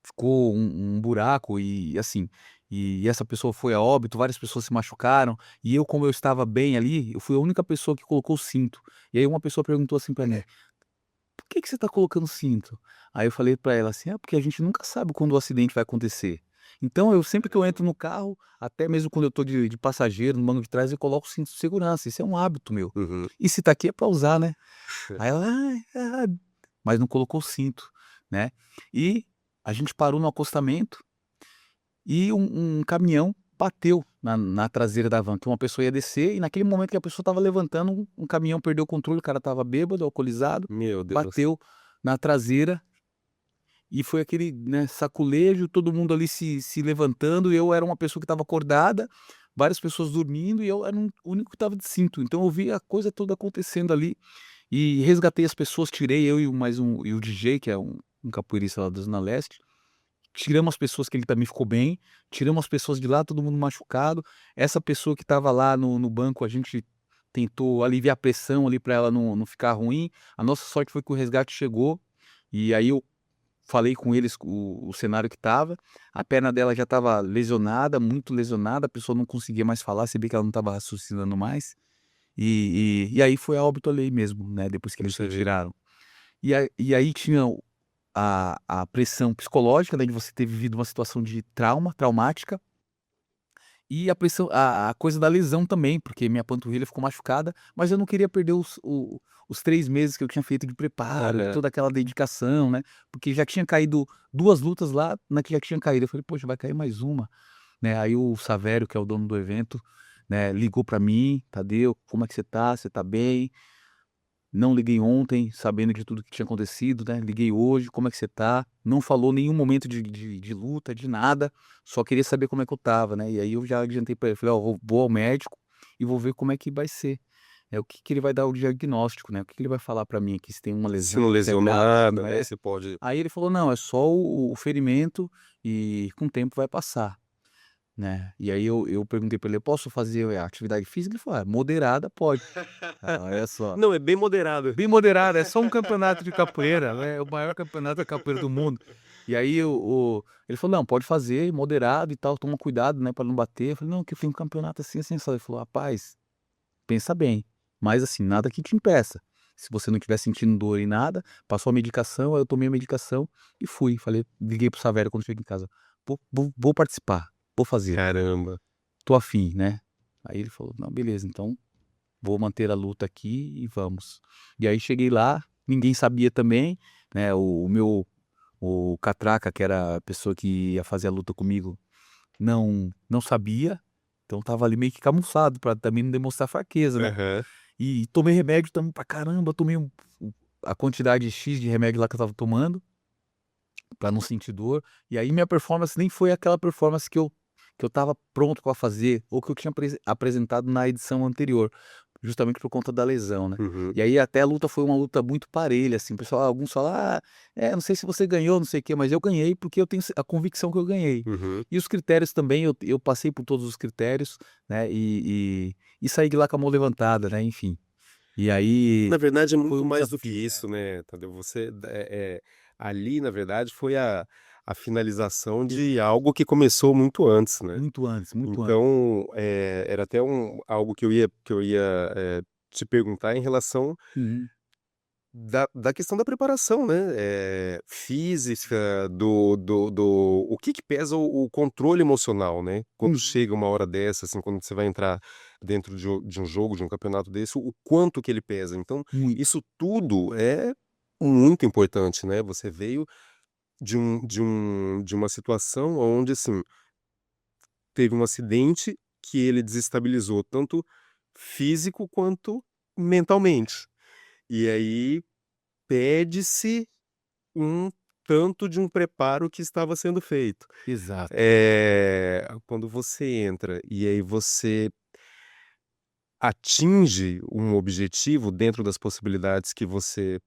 Ficou um buraco e, assim, e essa pessoa foi a óbito, várias pessoas se machucaram, e eu, como eu estava bem ali, eu fui a única pessoa que colocou o cinto. E aí uma pessoa perguntou assim pra mim: "Por que que você tá colocando cinto?" Aí eu falei pra ela assim: "Ah, porque a gente nunca sabe quando o acidente vai acontecer. Então eu sempre que eu entro no carro, até mesmo quando eu tô de passageiro, no banco de trás, eu coloco o cinto de segurança, isso é um hábito meu. Uhum. E se tá aqui é pra usar, né." Aí ela: "Ai, mas não colocou o cinto, né. E a gente parou no acostamento e um caminhão bateu na traseira da van, que uma pessoa ia descer e naquele momento que a pessoa estava levantando, um caminhão perdeu o controle, o cara estava bêbado, alcoolizado, Meu Deus. bateu na traseira e foi aquele, né, saculejo, todo mundo ali se levantando e eu era uma pessoa que estava acordada, várias pessoas dormindo e eu era o único que estava de cinto, então eu vi a coisa toda acontecendo ali e resgatei as pessoas, tirei eu e o mais um e o DJ, que é um capoeirista lá da Zona Leste, tiramos as pessoas que ele também ficou bem, tiramos as pessoas de lá, todo mundo machucado. Essa pessoa que estava lá no banco, a gente tentou aliviar a pressão ali para ela não ficar ruim. A nossa sorte foi que o resgate chegou, e aí eu falei com eles o cenário que estava. A perna dela já estava lesionada, muito lesionada, a pessoa não conseguia mais falar, você vê que ela não estava raciocinando mais. E aí foi a óbito ali mesmo, né, depois que eles Puxa vida. retiraram. E aí tinha a pressão psicológica, né, de você ter vivido uma situação de traumática, e a pressão a coisa da lesão também, porque minha panturrilha ficou machucada, mas eu não queria perder os 3 meses que eu tinha feito de preparo, de Aham. toda aquela dedicação, né, porque já tinha caído 2 lutas lá, na que já tinha caído, eu falei: "Poxa, vai cair mais uma", né, aí o Savério, que é o dono do evento, né, ligou pra mim: "Tadeu, como é que você tá? Você tá bem?" Não liguei ontem, sabendo de tudo que tinha acontecido, né, liguei hoje, como é que você tá? Não falou nenhum momento de luta, de nada, só queria saber como é que eu estava, né, e aí eu já adiantei pra ele, falei: "Ó, vou ao médico e vou ver como é que vai ser, o que que ele vai dar o diagnóstico, né, o que que ele vai falar pra mim aqui, se tem uma Se lesão, não se é lesionou grave, se nada, não né, é". você pode. Aí ele falou: "Não, é só o ferimento e com o tempo vai passar", né. E aí eu perguntei pra ele: "Eu posso fazer atividade física?" Ele falou: "Ah, moderada pode". Ah, olha só. Não, é bem moderado. Bem moderado, é só um campeonato de capoeira, né, é o maior campeonato de capoeira do mundo. E aí ele falou: "Não, pode fazer, moderado e tal, toma cuidado, né, pra não bater". Eu falei: "Não, que eu fiz um campeonato assim, assim, assado". Ele falou: "Rapaz, pensa bem, mas assim, nada que te impeça. Se você não estiver sentindo dor e nada, passou a medicação", aí eu tomei a medicação e fui. Falei liguei para o Savério quando cheguei em casa: "Vou participar, vou fazer, Caramba. tô afim, né". Aí ele falou: "Não, beleza, então vou manter a luta aqui e vamos". E aí cheguei lá, ninguém sabia também, né, o catraca, que era a pessoa que ia fazer a luta comigo, não sabia, então estava ali meio que camuflado pra também não demonstrar fraqueza, né. Aham. E tomei remédio também pra caramba, tomei a quantidade X de remédio lá que eu estava tomando, para não sentir dor. E aí minha performance nem foi aquela performance que eu estava pronto para fazer, ou que eu tinha apresentado na edição anterior, justamente por conta da lesão, né. Uhum, E aí até a luta foi uma luta muito parelha, assim, o pessoal alguns falam: "Ah, não sei se você ganhou, não sei o quê", mas eu ganhei porque eu tenho a convicção que eu ganhei. uhum. E os critérios também, eu passei por todos os critérios, né, e saí de lá com a mão levantada, né, enfim. E aí Na verdade é foi muito um mais do que desafio. isso, né, Tadeu, você ali na verdade foi a finalização de algo que começou muito antes, né. Muito antes, muito antes. Então, era até algo que eu ia te perguntar em relação Uhum, da questão da preparação, né, física, do o que que pesa o controle emocional, né, quando uhum. chega uma hora dessa, assim, quando você vai entrar dentro de um jogo, de um campeonato desse, o quanto que ele pesa. Então, Muito. isso tudo é muito importante, né, você veio de uma situação onde, assim, teve um acidente que ele desestabilizou tanto físico quanto mentalmente. E aí pede-se um tanto de um preparo que estava sendo feito. Exato. Quando você entra e aí você atinge um objetivo dentro das possibilidades que você,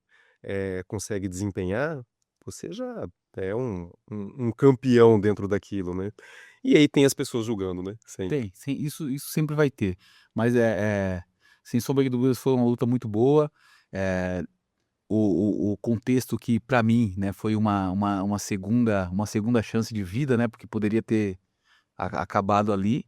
consegue desempenhar, você já é um campeão dentro daquilo, né. E aí tem as pessoas julgando, né, sempre. Tem, sim, isso sempre vai ter. Mas, sem sombra de dúvidas foi uma luta muito boa, eh, o contexto que para mim, né, foi uma segunda chance de vida, né, porque poderia ter acabado ali,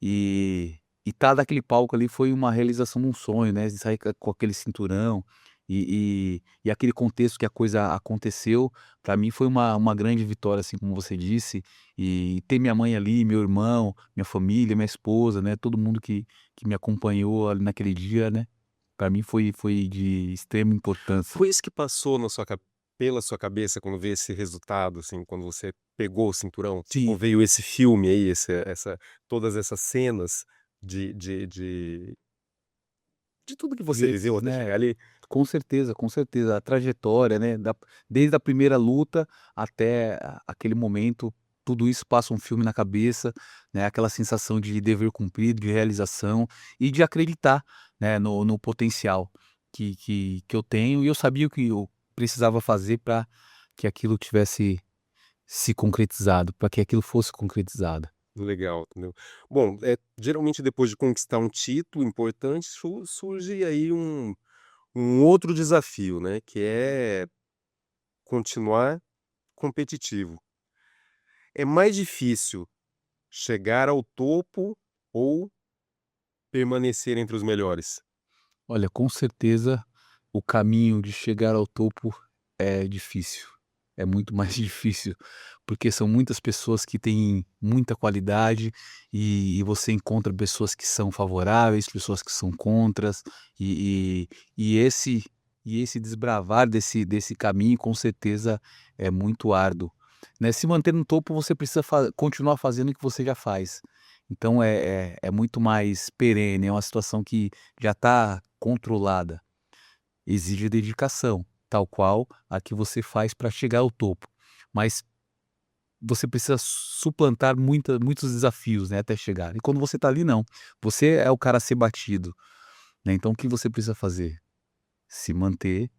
e tá daquele palco ali foi uma realização de um sonho, né, de sair com aquele cinturão, e aquele contexto que a coisa aconteceu, para mim foi uma grande vitória, assim, como você disse, e ter minha mãe ali, meu irmão, minha família, minha esposa, né, todo mundo que me acompanhou ali naquele dia, né, para mim foi de extrema importância. Foi isso que passou na sua ca pela sua cabeça quando veio esse resultado, assim, quando você pegou o cinturão? Sim, Ou veio esse filme aí, essa todas essas cenas de tudo que você viveu vezes, até né. chegar ali? Com certeza, a trajetória, né, desde a primeira luta até aquele momento, tudo isso passa um filme na cabeça, né, aquela sensação de dever cumprido, de realização e de acreditar, né, no potencial que eu tenho e eu sabia o que eu precisava fazer para que aquilo tivesse se concretizado, para que aquilo fosse concretizado. Legal, entendeu. Bom, geralmente depois de conquistar um título importante, surge aí um outro desafio, né, que é continuar competitivo. É mais difícil chegar ao topo ou permanecer entre os melhores? Olha, com certeza o caminho de chegar ao topo é difícil. É muito mais difícil, porque são muitas pessoas que têm muita qualidade e você encontra pessoas que são favoráveis, pessoas que são contras, e, e, e esse e esse desbravar desse caminho com certeza é muito árduo. Né? Se manter no topo, você precisa continuar fazendo o que você já faz. Então é muito mais perene, é uma situação que já está controlada. Exige dedicação, tal qual a que você faz para chegar ao topo. Mas você precisa suplantar muitos desafios, né, até chegar. E quando você está ali não, você é o cara a ser batido, né, então o que você precisa fazer? Se manter,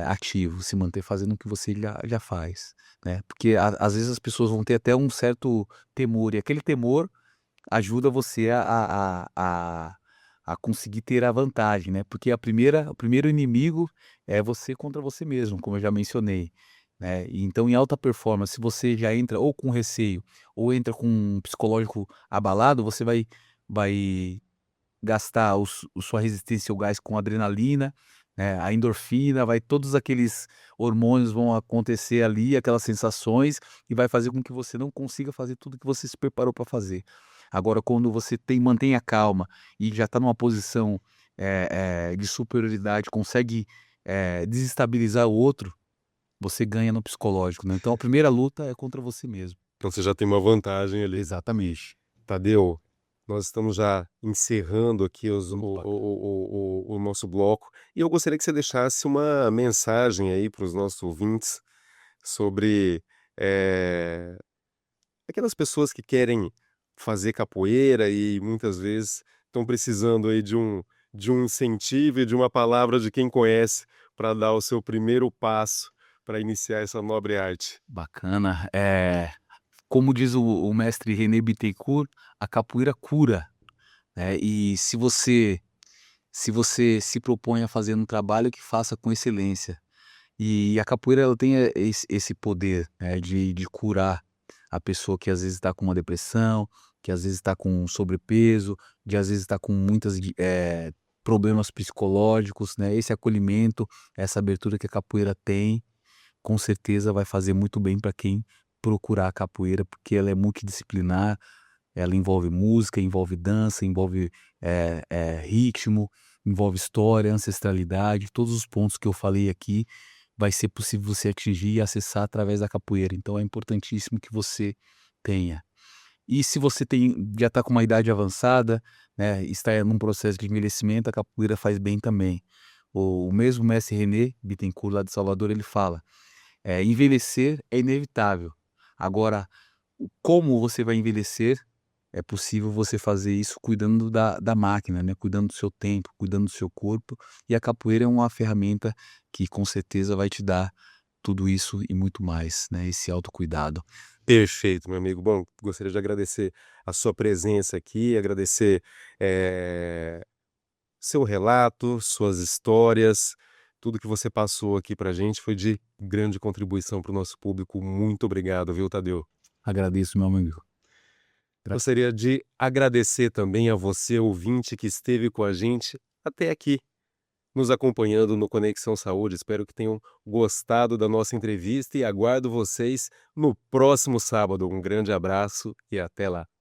ativo, se manter fazendo o que você já faz, né. Porque às vezes as pessoas vão ter até um certo temor, e aquele temor ajuda você a conseguir ter a vantagem, né, porque o primeiro inimigo é você contra você mesmo, como eu já mencionei, né. E então em alta performance, se você já entra ou com receio, ou entra com um psicológico abalado, você vai gastar o sua resistência ao gás com adrenalina, né, a endorfina, vai todos aqueles hormônios vão acontecer ali, aquelas sensações, e vai fazer com que você não consiga fazer tudo que você se preparou para fazer. Agora quando você mantém a calma e já está numa posição, de superioridade, consegue, desestabilizar o outro, você ganha no psicológico, né. Então a primeira luta é contra você mesmo. Então você já tem uma vantagem ali. Exatamente. Tadeu, nós estamos já encerrando aqui Opa. o nosso bloco, e eu gostaria que você deixasse uma mensagem aí para os nossos ouvintes sobre eh, aquelas pessoas que querem fazer capoeira e muitas vezes estão precisando aí de um incentivo e de uma palavra de quem conhece para dar o seu primeiro passo para iniciar essa nobre arte. Bacana. Como diz o mestre René Bittencourt, a capoeira cura, né, e se você se propõe a fazer um trabalho, que faça com excelência. E a capoeira ela tem, esse poder, né, de curar a pessoa que às vezes está com uma depressão, que às vezes está com sobrepeso, de às vezes está com muitas problemas psicológicos, né. Esse acolhimento, essa abertura que a capoeira tem, com certeza vai fazer muito bem para quem procurar a capoeira, porque ela é multidisciplinar, ela envolve música, envolve dança, envolve, ritmo, envolve história, ancestralidade, todos os pontos que eu falei aqui, vai ser possível você atingir e acessar através da capoeira, então é importantíssimo que você tenha. E se você já está com uma idade avançada, né, está num processo de envelhecimento, a capoeira faz bem também. O mesmo mestre René Bittencourt, lá de Salvador, ele fala: envelhecer é inevitável. Agora, como você vai envelhecer, é possível você fazer isso cuidando da máquina, né, cuidando do seu tempo, cuidando do seu corpo, e a capoeira é uma ferramenta que com certeza vai te dar tudo isso e muito mais, né, esse autocuidado. Perfeito, meu amigo. Bom, gostaria de agradecer a sua presença aqui, agradecer eh, seu relato, suas histórias, tudo que você passou aqui pra gente foi de grande contribuição para o nosso público. Muito obrigado, viu, Tadeu? Agradeço, meu amigo. Gra Gostaria de agradecer também a você, ouvinte, que esteve com a gente até aqui, nos acompanhando no Conexão Saúde. Espero que tenham gostado da nossa entrevista e aguardo vocês no próximo sábado. Um grande abraço e até lá.